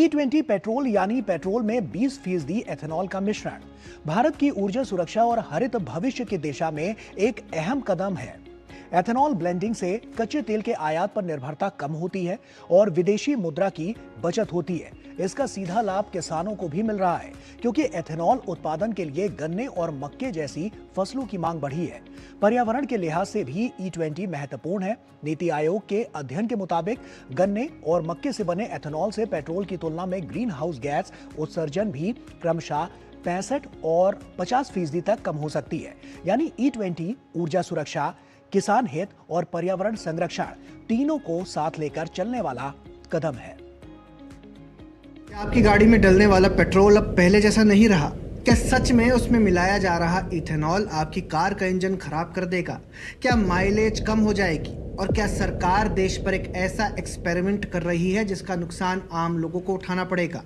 E20 petrol यानी petrol में 20% ethanol का मिश्रण भारत की ऊर्जा सुरक्षा और हरित भविष्य की दिशा में एक अहम कदम है। एथेनॉल ब्लेंडिंग से कच्चे तेल के आयात पर निर्भरता कम होती है और विदेशी मुद्रा की बचत होती है। इसका सीधा लाभ किसानों को भी मिल रहा है, क्योंकि एथेनॉल उत्पादन के लिए गन्ने और मक्के जैसी फसलों की मांग बढ़ी है। पर्यावरण के लिहाज से भी E20 महत्वपूर्ण है। नीति आयोग के अध्ययन के मुताबिक गन्ने और मक्के से बने एथेनॉल से पेट्रोल की तुलना में ग्रीन हाउस गैस उत्सर्जन भी क्रमशः 65 और 50% तक कम हो सकती है। यानी E20 ऊर्जा सुरक्षा, किसान हित और पर्यावरण संरक्षण तीनों को साथ लेकर चलने वाला कदम है। आपकी गाड़ी में डलने वाला पेट्रोल अब पहले जैसा नहीं रहा। क्या सच में उसमें मिलाया जा रहा इथेनॉल आपकी कार का इंजन खराब कर देगा? क्या माइलेज कम हो जाएगी? और क्या सरकार देश पर एक ऐसा एक्सपेरिमेंट कर रही है जिसका नुकसान आम लोगों को उठाना पड़ेगा?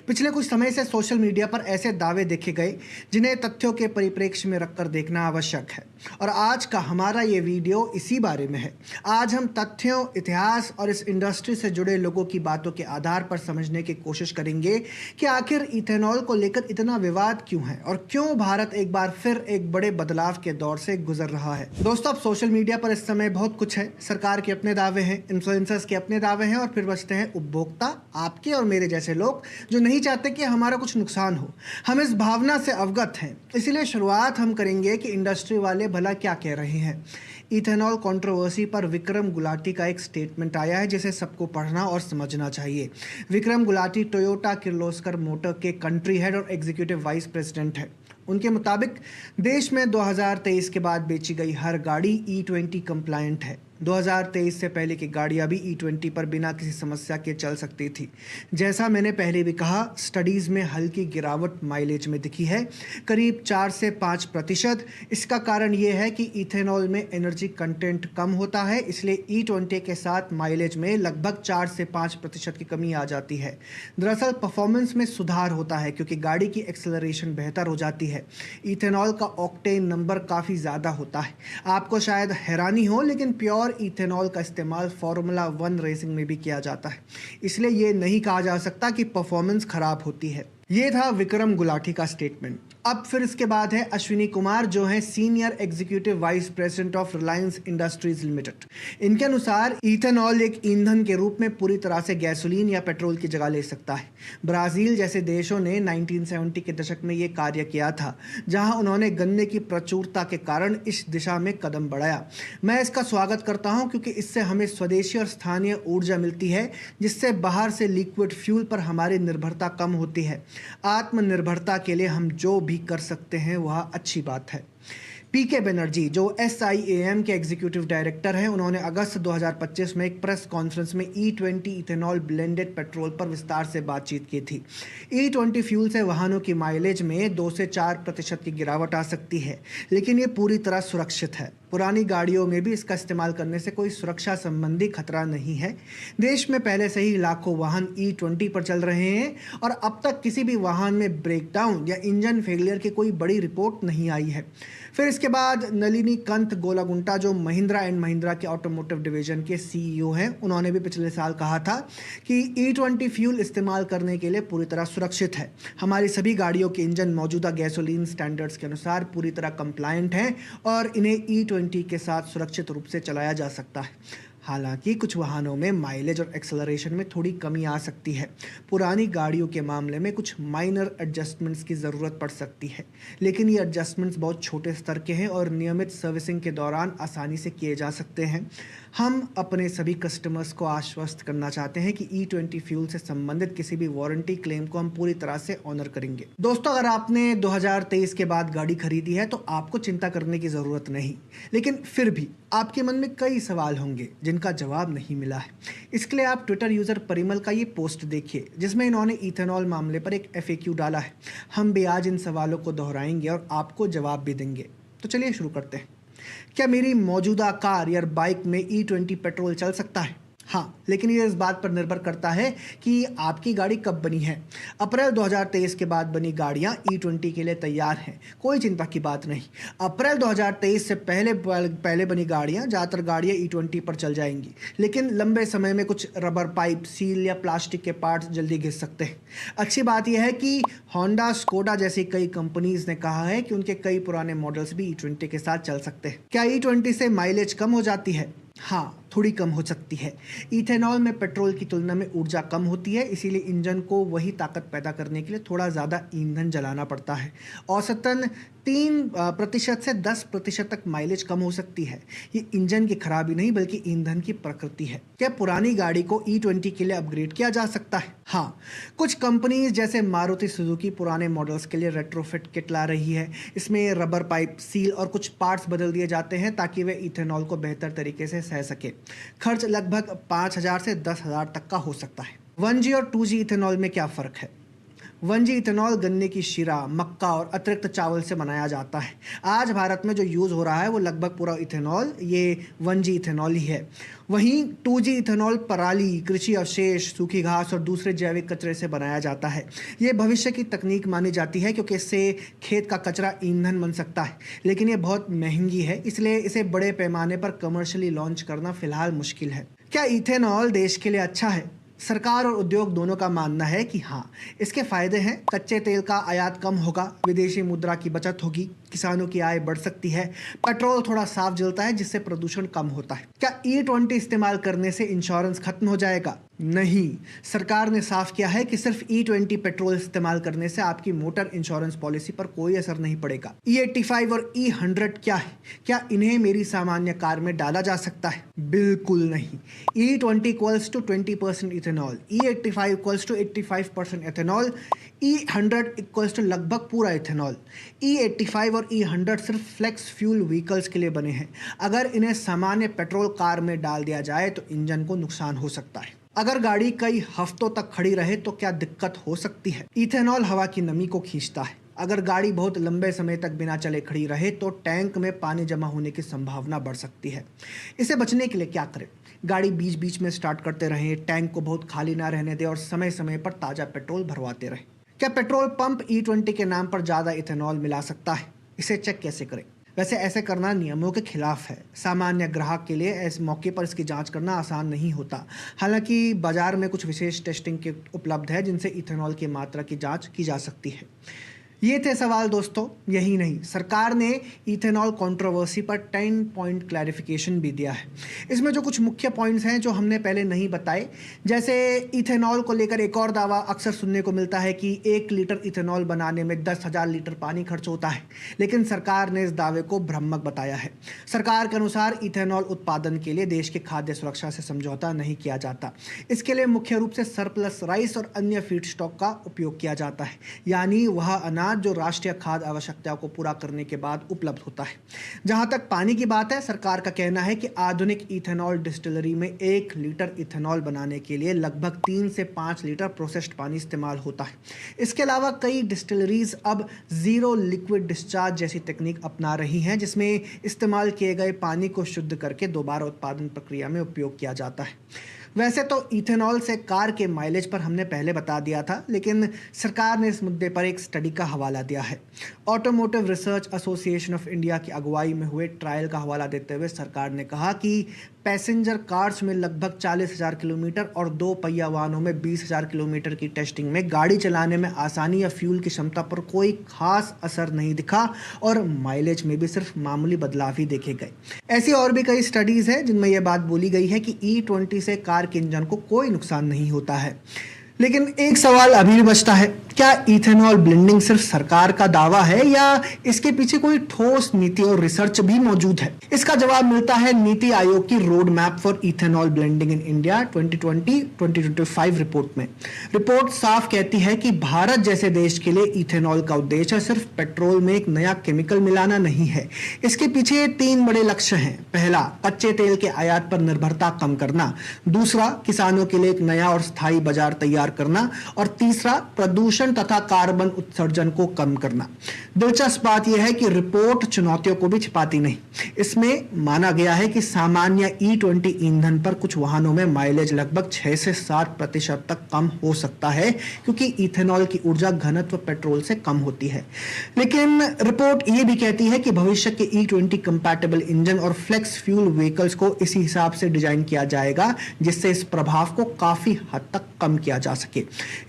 पिछले कुछ समय से सोशल मीडिया पर ऐसे दावे देखे गए जिन्हें तथ्यों के परिप्रेक्ष्य में रखकर देखना आवश्यक है, और आज का हमारा ये वीडियो इसी बारे में है। आज हम तथ्यों, इतिहास और इस इंडस्ट्री से जुड़े लोगों की बातों के आधार पर समझने की कोशिश करेंगे कि आखिर इथेनॉल को लेकर इतना विवाद क्यों है और क्यों भारत एक बार फिर एक बड़े बदलाव के दौर से गुजर रहा है। दोस्तों, अब सोशल मीडिया पर इस समय बहुत कुछ है। सरकार के अपने दावे हैं, इन्फ्लुएंसर्स के अपने दावे हैं, और फिर बचते हैं उपभोक्ता, आपके और मेरे जैसे लोग जो नहीं चाहते कि हमारा कुछ नुकसान हो। हम इस भावना से अवगत हैं, इसीलिए शुरुआत हम करेंगे कि इंडस्ट्री वाले भला क्या कह रहे हैं। इथेनॉल कंट्रोवर्सी पर विक्रम गुलाटी का एक स्टेटमेंट आया है जिसे सबको पढ़ना और समझना चाहिए। विक्रम गुलाटी टोयोटा किर्लोस्कर मोटर के कंट्री हेड और एग्जीक्यूटिव वाइस प्रेसिडेंट है। उनके मुताबिक देश में 2023 के बाद बेची गई हर गाड़ी E20 कंप्लायंट है। 2023 से पहले की गाड़ियां भी E20 पर बिना किसी समस्या के चल सकती थी। जैसा मैंने पहले भी कहा, स्टडीज़ में हल्की गिरावट माइलेज में दिखी है, करीब 4 से 5%। इसका कारण ये है कि इथेनॉल में एनर्जी कंटेंट कम होता है, इसलिए E20 के साथ माइलेज में लगभग 4 से 5% की कमी आ जाती है। दरअसल परफॉर्मेंस में सुधार होता है क्योंकि गाड़ी की एक्सेलरेशन बेहतर हो जाती है। इथेनॉल का ऑक्टेन नंबर काफ़ी ज़्यादा होता है। आपको शायद हैरानी हो, लेकिन प्योर इथेनॉल का इस्तेमाल फॉर्मूला 1 रेसिंग में भी किया जाता है, इसलिए ये नहीं कहा जा सकता कि परफॉर्मेंस खराब होती है। ये था विक्रम गुलाटी का स्टेटमेंट। अब फिर इसके बाद है अश्विनी कुमार, जो है senior executive vice president of Reliance industries limited. इनके अनुसार इथेनॉल एक ईंधन के रूप में पूरी तरह से गैसोलीन या पेट्रोल की जगह ले सकता है। ब्राज़ील जैसे देशों ने 1970 के दशक में ये कार्य किया था, जहां उन्होंने गन्ने की प्रचुरता के कारण इस दिशा में कदम बढ़ाया। मैं इसका स्वागत करता हूं क्योंकि इससे हमें स्वदेशी और स्थानीय ऊर्जा मिलती है, जिससे बाहर से लिक्विड फ्यूल पर हमारी निर्भरता कम होती है। आत्मनिर्भरता के लिए हम जो भी कर सकते हैं वह अच्छी बात है। पीके बनर्जी, जो SIAM के एग्जीक्यूटिव डायरेक्टर हैं, उन्होंने अगस्त 2025 में एक प्रेस कॉन्फ्रेंस में E20 इथेनॉल ब्लेंडेड पेट्रोल पर विस्तार से बातचीत की थी। E20 फ्यूल से वाहनों की माइलेज में 2 से 4% की गिरावट आ सकती है, लेकिन ये पूरी तरह सुरक्षित है। पुरानी गाड़ियों में भी इसका इस्तेमाल करने से कोई सुरक्षा संबंधी खतरा नहीं है। देश में पहले से ही लाखों वाहन E20 पर चल रहे हैं और अब तक किसी भी वाहन में ब्रेकडाउन या इंजन फेलियर की कोई बड़ी रिपोर्ट नहीं आई है। फिर इसके बाद नलिनी कंत गोलागुंटा, जो महिंद्रा एंड महिंद्रा के ऑटोमोटिव डिवीजन के CEO हैं, उन्होंने भी पिछले साल कहा था कि E20 फ्यूल इस्तेमाल करने के लिए पूरी तरह सुरक्षित है। हमारी सभी गाड़ियों के इंजन मौजूदा गैसोलीन स्टैंडर्ड्स के अनुसार पूरी तरह कंप्लायंट हैं और इन्हें E20 के साथ सुरक्षित रूप से चलाया जा सकता है। हालांकि कुछ वाहनों में माइलेज और एक्सेलरेशन में थोड़ी कमी आ सकती है। पुरानी गाड़ियों के मामले में कुछ माइनर एडजस्टमेंट्स की ज़रूरत पड़ सकती है, लेकिन ये एडजस्टमेंट्स बहुत छोटे स्तर के हैं और नियमित सर्विसिंग के दौरान आसानी से किए जा सकते हैं। हम अपने सभी कस्टमर्स को आश्वस्त करना चाहते हैं कि E20 फ्यूल से संबंधित किसी भी वारंटी क्लेम को हम पूरी तरह से ऑनर करेंगे। दोस्तों, अगर आपने 2023 के बाद गाड़ी खरीदी है तो आपको चिंता करने की ज़रूरत नहीं, लेकिन फिर भी आपके मन में कई सवाल होंगे जिनका जवाब नहीं मिला है। इसके लिए आप ट्विटर यूज़र परिमल का ये पोस्ट देखिए, जिसमें इन्होंने इथेनॉल मामले पर एक FAQ डाला है। हम भी आज इन सवालों को दोहराएंगे और आपको जवाब भी देंगे। तो चलिए शुरू करते हैं। क्या मेरी मौजूदा कार या बाइक में E20 पेट्रोल चल सकता है? हाँ, लेकिन ये इस बात पर निर्भर करता है कि आपकी गाड़ी कब बनी है। अप्रैल 2023 के बाद बनी गाड़ियाँ E20 के लिए तैयार हैं, कोई चिंता की बात नहीं। अप्रैल 2023 से पहले बनी गाड़ियाँ, ज़्यादातर गाड़ियाँ E20 पर चल जाएंगी, लेकिन लंबे समय में कुछ रबर पाइप, सील या प्लास्टिक के पार्ट्स जल्दी घिस सकते हैं। अच्छी बात यह है कि होंडा, स्कोडा जैसी कई कंपनीज ने कहा है कि उनके कई पुराने मॉडल्स भी E20 के साथ चल सकते हैं। क्या E20 से माइलेज कम हो जाती है? हाँ, थोड़ी कम हो सकती है। इथेनॉल में पेट्रोल की तुलना में ऊर्जा कम होती है, इसीलिए इंजन को वही ताकत पैदा करने के लिए थोड़ा ज़्यादा ईंधन जलाना पड़ता है। औसतन 3% से 10% तक माइलेज कम हो सकती है। ये इंजन की खराबी नहीं बल्कि ईंधन की प्रकृति है। क्या पुरानी गाड़ी को E20 के लिए अपग्रेड किया जा सकता है? हाँ, कुछ कंपनीज जैसे मारुति सुजुकी पुराने मॉडल्स के लिए रेट्रोफिट किट ला रही है। इसमें रबर पाइप, सील और कुछ पार्ट्स बदल दिए जाते हैं ताकि वे इथेनॉल को बेहतर तरीके से सह सके। खर्च लगभग 5,000 से 10,000 तक का हो सकता है। 1G और 2G इथेनॉल में क्या फ़र्क है? 1G इथेनॉल गन्ने की शीरा, मक्का और अतिरिक्त चावल से बनाया जाता है। आज भारत में जो यूज़ हो रहा है वो लगभग पूरा इथेनॉल ये 1G इथेनॉल ही है। वहीं 2G इथेनॉल पराली, कृषि अवशेष, सूखी घास और दूसरे जैविक कचरे से बनाया जाता है। ये भविष्य की तकनीक मानी जाती है क्योंकि इससे खेत का कचरा ईंधन बन सकता है, लेकिन ये बहुत महंगी है, इसलिए इसे बड़े पैमाने पर कमर्शियली लॉन्च करना फिलहाल मुश्किल है। क्या इथेनॉल देश के लिए अच्छा है? सरकार और उद्योग दोनों का मानना है कि हाँ, इसके फायदे हैं। कच्चे तेल का आयात कम होगा, विदेशी मुद्रा की बचत होगी, किसानों की आय बढ़ सकती है, पेट्रोल थोड़ा साफ जलता है जिससे प्रदूषण कम होता है। क्या E20 इस्तेमाल करने से इंश्योरेंस खत्म हो जाएगा? नहीं, सरकार ने साफ किया है कि सिर्फ E20 पेट्रोल इस्तेमाल करने से आपकी मोटर इंश्योरेंस पॉलिसी पर कोई असर नहीं पड़ेगा। E85 और E100 क्या है? क्या इन्हें मेरी सामान्य कार में डाला जा सकता है? बिल्कुल नहीं। E20 equals to 20% ethanol, E85 equals to 85% ethanol, E100 equals to लगभग पूरा इथेनॉल। E85 और E100 सिर्फ फ्लेक्स फ्यूल व्हीकल्स के लिए बने हैं। अगर इन्हें सामान्य पेट्रोल कार में डाल दिया जाए तो इंजन को नुकसान हो सकता है। अगर गाड़ी कई हफ्तों तक खड़ी रहे तो क्या दिक्कत हो सकती है? इथेनॉल हवा की नमी को खींचता है। अगर गाड़ी बहुत लंबे समय तक बिना चले खड़ी रहे तो टैंक में पानी जमा होने की संभावना बढ़ सकती है। इसे बचने के लिए क्या करें? गाड़ी बीच बीच में स्टार्ट करते रहें, टैंक को बहुत खाली ना रहने दें और समय समय पर ताज़ा पेट्रोल भरवाते रहें। क्या पेट्रोल पंप E20 के नाम पर ज़्यादा इथेनॉल मिला सकता है? इसे चेक कैसे करें? वैसे ऐसे करना नियमों के खिलाफ है। सामान्य ग्राहक के लिए इस मौके पर इसकी जांच करना आसान नहीं होता। हालांकि बाजार में कुछ विशेष टेस्टिंग किट उपलब्ध है जिनसे इथेनॉल की मात्रा की जांच की जा सकती है। ये थे सवाल दोस्तों। यही नहीं, सरकार ने इथेनॉल कंट्रोवर्सी पर 10 पॉइंट क्लैरिफिकेशन भी दिया है। इसमें जो कुछ मुख्य पॉइंट्स हैं जो हमने पहले नहीं बताए, जैसे इथेनॉल को लेकर एक और दावा अक्सर सुनने को मिलता है कि 1 लीटर इथेनॉल बनाने में 10,000 लीटर पानी खर्च होता है, लेकिन सरकार ने इस दावे को भ्रामक बताया है। सरकार के अनुसार इथेनॉल उत्पादन के लिए देश की खाद्य सुरक्षा से समझौता नहीं किया जाता। इसके लिए मुख्य रूप से सरप्लस राइस और अन्य फीड स्टॉक का उपयोग किया जाता है, यानी वह अनाज जो राष्ट्रीय खाद्य आवश्यकताओं को पूरा करने के बाद उपलब्ध होता है। जहां तक पानी की बात है, सरकार का कहना है कि आधुनिक इथेनॉल डिस्टिलरी में 1 लीटर इथेनॉल बनाने के लिए लगभग 3 से 5 लीटर प्रोसेस्ड पानी इस्तेमाल होता है। इसके अलावा कई डिस्टिलरीज अब जीरो लिक्विड डिस्चार्ज जैसी तकनीक अपना रही हैं, जिसमें इस्तेमाल किए गए पानी को शुद्ध करके दोबारा उत्पादन प्रक्रिया में उपयोग किया जाता है। वैसे तो इथेनॉल से कार के माइलेज पर हमने पहले बता दिया था, लेकिन सरकार ने इस मुद्दे पर एक स्टडी का हवाला दिया है। Automotive research association of India की अगुवाई में हुए ट्रायल का हवाला देते हुए सरकार ने कहा कि पैसेंजर कार्स में लगभग 40,000 किलोमीटर और 2 पहिया वाहनों में 20,000 किलोमीटर की टेस्टिंग में गाड़ी चलाने में आसानी या फ्यूल की क्षमता पर कोई खास असर नहीं दिखा और माइलेज में भी सिर्फ मामूली बदलाव ही देखे गए। ऐसी और भी कई स्टडीज़ हैं जिनमें यह बात बोली गई है कि E20 से कार के इंजन को कोई नुकसान नहीं होता है। लेकिन एक सवाल अभी भी बचता है, क्या इथेनॉल ब्लेंडिंग सिर्फ सरकार का दावा है या इसके पीछे कोई ठोस नीति और रिसर्च भी मौजूद है? इसका जवाब मिलता है नीति आयोग की road map for ethanol blending in India 2020-2025 report में। रिपोर्ट साफ कहती है कि भारत जैसे देश के लिए इथेनॉल का उद्देश्य सिर्फ पेट्रोल में एक नया केमिकल मिलाना नहीं है। इसके पीछे 3 बड़े लक्ष्य हैं। पहला, कच्चे तेल के आयात पर निर्भरता कम करना। दूसरा, किसानों के लिए एक नया और स्थायी बाजार तैयार करना। और तीसरा, प्रदूषण प्रदूषण तथा कार्बन उत्सर्जन को कम करना। दिलचस्प बात यह है कि रिपोर्ट चुनौतियों को भी छिपाती नहीं। इसमें माना गया है कि सामान्य E20 ईंधन पर कुछ वाहनों में माइलेज लगभग 6 से 7% तक कम हो सकता है, क्योंकि इथेनॉल की ऊर्जा घनत्व पेट्रोल से कम होती है। लेकिन रिपोर्ट ये भी कहती है कि भविष्य के E20 कंपैटिबल इंजन और फ्लेक्स फ्यूल व्हीकल्स को इसी हिसाब से डिजाइन किया जाएगा, जिससे इस प्रभाव को काफी हद तक कम किया जा सके।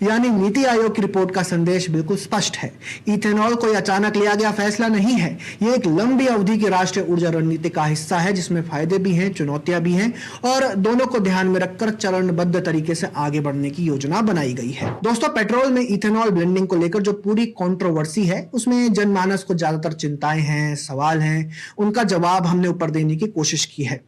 यानी नीति आयोग की रिपोर्ट का संदेश बिल्कुल स्पष्ट है। इथेनॉल कोई अचानक लिया गया फैसला नहीं है। ये एक लंबी अवधि की राष्ट्रीय ऊर्जा रणनीति का हिस्सा है, जिसमें फायदे भी हैं, चुनौतियां भी हैं, और दोनों को ध्यान में रखकर चरणबद्ध तरीके से आगे बढ़ने की योजना बनाई गई है। दोस्तों, पेट्रोल में इथेनॉल ब्लेंडिंग को लेकर जो पूरी कंट्रोवर्सी है, उसमें जनमानस को ज्यादातर चिंताएं हैं, सवाल हैं, उनका जवाब हमने ऊपर देने की कोशिश की है।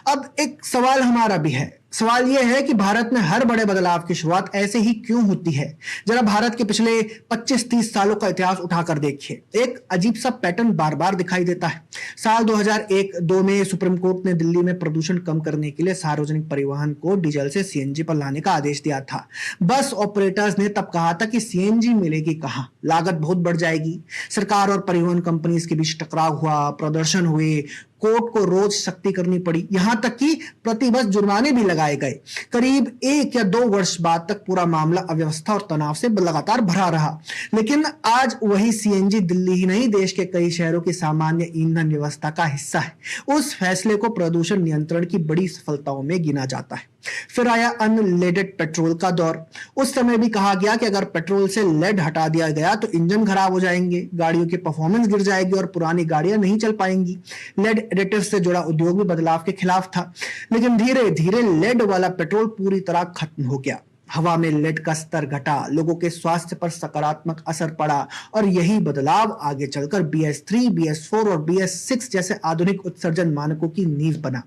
अब एक सवाल हमारा भी है। सवाल यह है कि भारत में हर बड़े बदलाव की शुरुआत ऐसे ही क्यों होती है? जरा भारत के पिछले 25-30 सालों का इतिहास उठाकर देखिए। एक अजीब सा पैटर्न बार बार दिखाई देता है। साल 2001-2 में सुप्रीम कोर्ट ने दिल्ली में प्रदूषण कम करने के लिए सार्वजनिक परिवहन को डीजल से सीएनजी पर लाने का आदेश दिया था। बस ऑपरेटर्स ने तब कहा था कि सीएनजी मिलेगी कहां, लागत बहुत बढ़ जाएगी। सरकार और परिवहन कंपनी के बीच टकराव हुआ, प्रदर्शन हुए, कोर्ट को रोज सख्ती करनी पड़ी, यहां तक कि प्रति बस जुर्माने भी लगाए गए। करीब 1 या 2 वर्ष बाद तक पूरा मामला अव्यवस्था और तनाव से लगातार भरा रहा। लेकिन आज वही सीएनजी दिल्ली ही नहीं, देश के कई शहरों की सामान्य ईंधन व्यवस्था का हिस्सा है। उस फैसले को प्रदूषण नियंत्रण की बड़ी सफलताओं में गिना जाता है। फिर आया अनलेडेड पेट्रोल का दौर। उस समय भी कहा गया कि अगर पेट्रोल से लेड हटा दिया गया तो इंजन खराब हो जाएंगे, गाड़ियों की परफॉर्मेंस गिर जाएगी और पुरानी गाड़ियां नहीं चल पाएंगी। लेड एडिटिव्स से जुड़ा उद्योग भी बदलाव के खिलाफ था। लेकिन धीरे धीरे लेड वाला पेट्रोल पूरी तरह खत्म हो गया। हवा में लेड का स्तर घटा, लोगों के स्वास्थ्य पर सकारात्मक असर पड़ा, और यही बदलाव आगे चलकर BS3, BS4 और BS6 जैसे आधुनिक उत्सर्जन मानकों की नींव बना।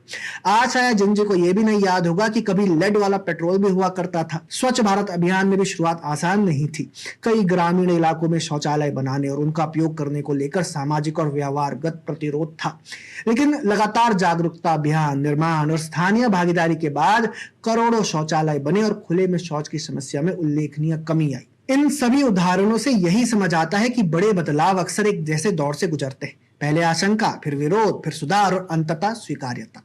आज शायद जिन को यह भी नहीं याद होगा कि कभी लेड वाला पेट्रोल भी हुआ करता था। स्वच्छ भारत अभियान में भी शुरुआत आसान नहीं थी। कई ग्रामीण इलाकों में शौचालय बनाने और उनका उपयोग करने को लेकर सामाजिक और व्यवहारगत प्रतिरोध था। लेकिन लगातार जागरूकता अभियान, निर्माण और स्थानीय भागीदारी के बाद करोड़ों शौचालय बने और खुले में शौच की समस्या में उल्लेखनीय कमी आई। इन सभी उदाहरणों से यही समझ आता है कि बड़े बदलाव अक्सर एक जैसे दौर से गुजरते हैं। पहले आशंका, फिर विरोध, फिर सुधार और अंततः स्वीकार्यता।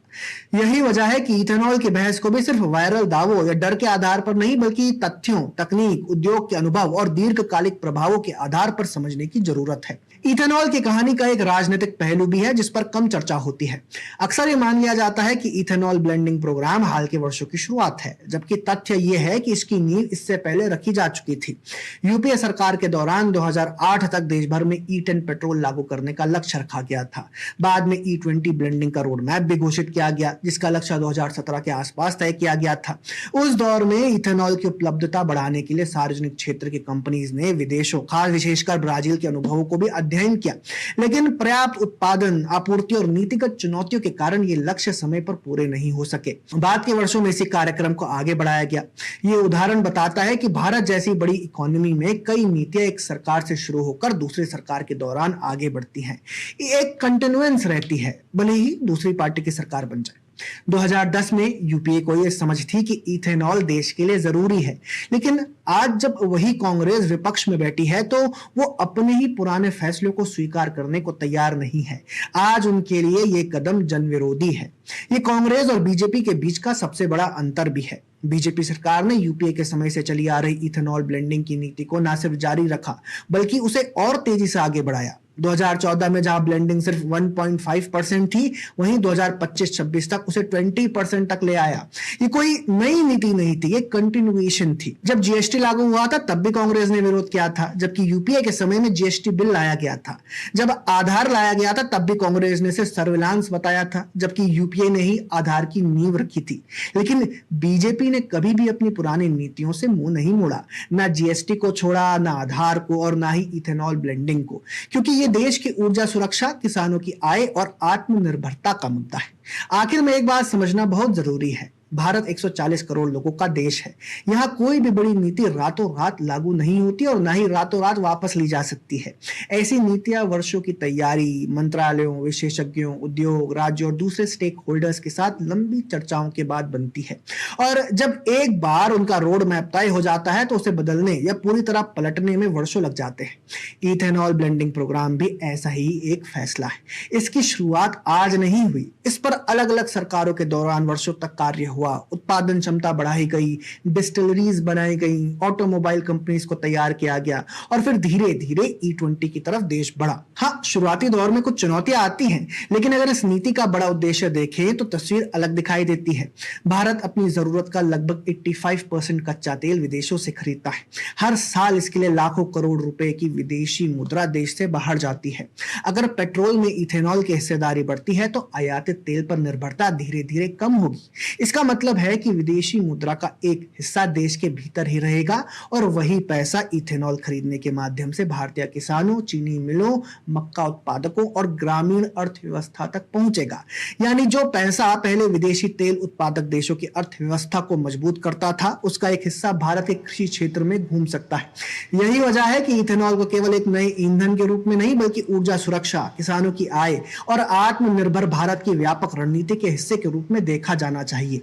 यही वजह है कि इथेनॉल की बहस को भी सिर्फ वायरल दावों या डर के आधार पर नहीं, बल्कि तथ्यों, तकनीक, उद्योग के अनुभव और दीर्घकालिक प्रभावों के आधार पर समझने की जरूरत है। इथेनॉल की कहानी का एक राजनीतिक पहलू भी है जिस पर कम चर्चा होती है। अक्सर ये मान लिया जाता है कि इथेनॉल ब्लेंडिंग प्रोग्राम हाल के वर्षों की शुरुआत है, जबकि तथ्य यह है कि इसकी नींव इससे पहले रखी जा चुकी थी। यूपीए सरकार के दौरान 2008 तक देश भर में E10 पेट्रोल लागू करने का लक्ष्य रखा गया था। बाद में E20 ब्लेंडिंग का रोड मैप भी घोषित किया गया, जिसका लक्ष्य 2017 के आसपास तय किया गया था। उस दौर में इथेनॉल की उपलब्धता बढ़ाने के लिए सार्वजनिक क्षेत्र की कंपनीज ने विदेशों, खास विशेषकर ब्राजील के अनुभवों को भी अध्ययन किया। लेकिन पर्याप्त उत्पादन, आपूर्ति और नीतिगत चुनौतियों के कारण ये लक्ष्य समय पर पूरे नहीं हो सके। बाद के वर्षों में इसी कार्यक्रम को आगे बढ़ाया गया। ये उदाहरण बताता है कि भारत जैसी बड़ी इकोनॉमी में कई नीतियां एक सरकार से शुरू होकर दूसरी सरकार के दौरान आगे बढ़ती हैं। एक कंटिन्यूएंस रहती है, भले ही दूसरी पार्टी की सरकार बन जाए। 2010 में यूपीए को यह समझ थी कि इथेनॉल देश के लिए जरूरी है, लेकिन आज जब वही कांग्रेस विपक्ष में बैठी है तो वो अपने ही पुराने फैसलों को स्वीकार करने को तैयार नहीं है। आज उनके लिए ये कदम जनविरोधी है। ये कांग्रेस और बीजेपी के बीच का सबसे बड़ा अंतर भी है। बीजेपी सरकार ने यूपीए के समय से चली आ रही इथेनॉल ब्लेंडिंग की नीति को न सिर्फ जारी रखा, बल्कि उसे और तेजी से आगे बढ़ाया। 2014 में जहां ब्लेंडिंग सिर्फ 1.5% थी, वहीं 2025-26 तक उसे 20% तक ले आया। ये कोई नई नीति नहीं थी, ये कंटिन्यूएशन थी। जब जीएसटी लागू हुआ था तब भी कांग्रेस ने विरोध किया था, जबकि यूपीए के समय में जीएसटी बिल लाया गया था। जब आधार लाया गया था तब भी कांग्रेस ने इसे सर्विलांस बताया था, जबकि यूपीए ने ही आधार की नींव रखी थी। लेकिन बीजेपी ने कभी भी अपनी पुरानी नीतियों से मुंह नहीं मोड़ा, ना जीएसटी को छोड़ा, ना आधार को, और ना ही इथेनॉल ब्लेंडिंग को, क्योंकि देश की ऊर्जा सुरक्षा, किसानों की आय और आत्मनिर्भरता का मुद्दा है। आखिर में एक बात समझना बहुत जरूरी है, भारत 140 करोड़ लोगों का देश है। यहाँ कोई भी बड़ी नीति रातों रात लागू नहीं होती और ना ही रातों रात वापस ली जा सकती है। ऐसी नीतियां वर्षों की तैयारी, मंत्रालयों, विशेषज्ञों, उद्योग, राज्यों और दूसरे स्टेक होल्डर्स के साथ लंबी चर्चाओं के बाद बनती है। और जब एक बार उनका रोड मैप तय हो जाता है तो उसे बदलने या पूरी तरह पलटने में वर्षों लग जाते हैं। इथेनॉल ब्लेंडिंग प्रोग्राम भी ऐसा ही एक फैसला है। इसकी शुरुआत आज नहीं हुई, इस पर अलग अलग सरकारों के दौरान वर्षों तक कार्य हुआ। उत्पादन क्षमता बढ़ाई गई, डिस्टिलरीज बनाई गई, ऑटोमोबाइल कंपनीज को तैयार किया गया और फिर धीरे धीरे E20 की तरफ देश बढ़ा। हाँ, शुरुआती दौर में कुछ चुनौतियां आती हैं, लेकिन अगर इस नीति का बड़ा उद्देश्य देखें तो तस्वीर अलग दिखाई देती है। भारत अपनी जरूरत का लगभग 85% कच्चा तेल विदेशों से खरीदता है। हर साल इसके लिए लाखों करोड़ रुपए की विदेशी मुद्रा देश से बाहर जाती है। अगर पेट्रोल में इथेनॉल की हिस्सेदारी बढ़ती है तो आयातित तेल पर निर्भरता धीरे धीरे कम होगी। इसका मतलब है कि विदेशी मुद्रा का एक हिस्सा देश के भीतर ही रहेगा और वही पैसा इथेनॉल खरीदने के माध्यम से भारतीय किसानों, चीनी मिलों, मक्का उत्पादकों और ग्रामीण अर्थव्यवस्था तक पहुंचेगा। यानी जो पैसा पहले विदेशी तेल उत्पादक देशों की अर्थव्यवस्था को मजबूत करता था, उसका एक हिस्सा भारत के कृषि क्षेत्र में घूम सकता है। यही वजह है कि इथेनॉल को केवल एक नए ईंधन के रूप में नहीं बल्कि ऊर्जा सुरक्षा, किसानों की आय और आत्मनिर्भर भारत की व्यापक रणनीति के हिस्से के रूप में देखा जाना चाहिए।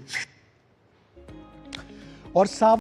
और